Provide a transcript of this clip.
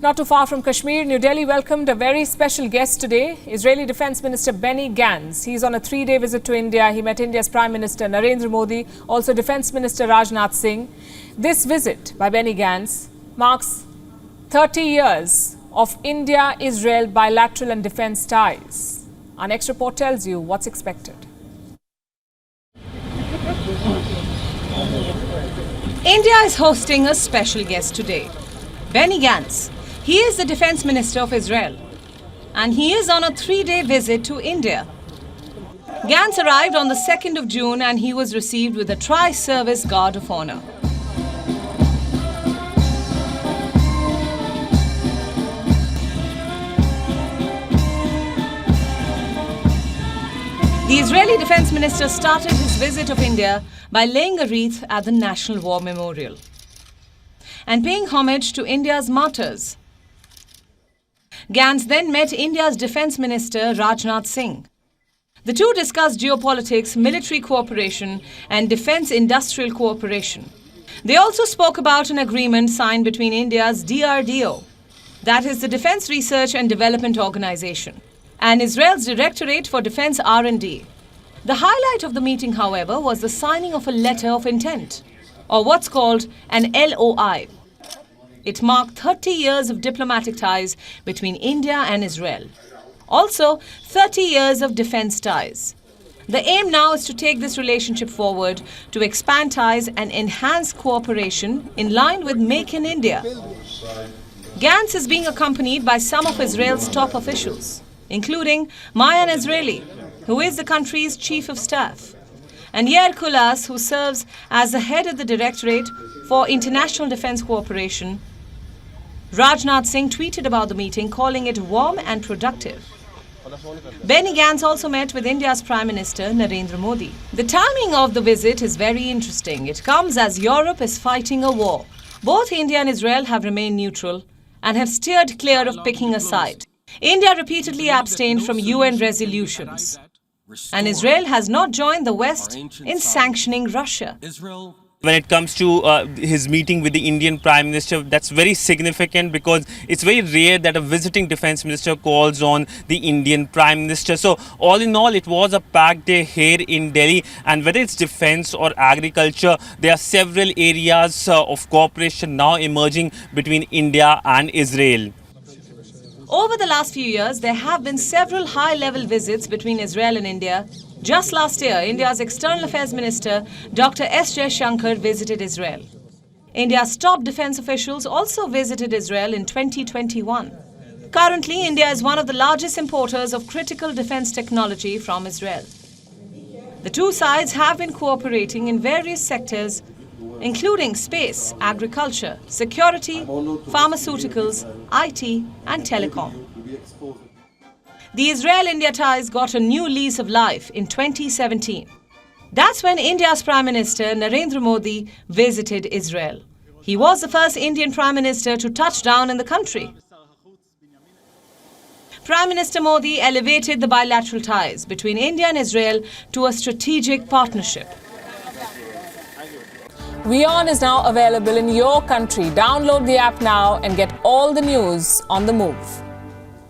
Not too far from Kashmir, New Delhi welcomed a very special guest today, Israeli Defence Minister Benny Gantz. He's on a 3-day visit to India. He met India's Prime Minister Narendra Modi, also Defence Minister Rajnath Singh. This visit by Benny Gantz marks 30 years of India-Israel bilateral and defence ties. Our next report tells you what's expected. India is hosting a special guest today, Benny Gantz. He is the Defence Minister of Israel, and he is on a 3-day visit to India. Gantz arrived on the 2nd of June and he was received with a Tri-Service Guard of Honour. The Israeli Defence Minister started his visit of India by laying a wreath at the National War Memorial and paying homage to India's martyrs. Gantz then met India's Defence Minister Rajnath Singh. The two discussed geopolitics, military cooperation and defence industrial cooperation. They also spoke about an agreement signed between India's DRDO, that is the Defence Research and Development Organisation, and Israel's Directorate for Defence R&D. The highlight of the meeting, however, was the signing of a letter of intent, or what's called an LOI. It marked 30 years of diplomatic ties between India and Israel. Also, 30 years of defence ties. The aim now is to take this relationship forward to expand ties and enhance cooperation in line with Make in India. Gantz is being accompanied by some of Israel's top officials, including Mayan Israeli, who is the country's Chief of Staff, and Yair Kulas, who serves as the head of the Directorate for International Defence Cooperation. Rajnath Singh tweeted about the meeting, calling it warm and productive. Benny Gantz also met with India's Prime Minister Narendra Modi. The timing of the visit is very interesting. It comes as Europe is fighting a war. Both India and Israel have remained neutral and have steered clear of picking a side. India repeatedly abstained from UN resolutions, and Israel has not joined the West in sanctioning Russia. When it comes to his meeting with the Indian Prime Minister, that's very significant because it's very rare that a visiting Defence Minister calls on the Indian Prime Minister. So all in all, it was a packed day here in Delhi, and whether it's defence or agriculture, there are several areas of cooperation now emerging between India and Israel. Over the last few years, there have been several high-level visits between Israel and India. Just last year, India's External Affairs Minister, Dr. S. Jaishankar, visited Israel. India's top defence officials also visited Israel in 2021. Currently, India is one of the largest importers of critical defence technology from Israel. The two sides have been cooperating in various sectors, including space, agriculture, security, pharmaceuticals, IT and telecom. The Israel-India ties got a new lease of life in 2017. That's when India's Prime Minister Narendra Modi visited Israel. He was the first Indian Prime Minister to touch down in the country. Prime Minister Modi elevated the bilateral ties between India and Israel to a strategic partnership. WION is now available in your country. Download the app now and get all the news on the move.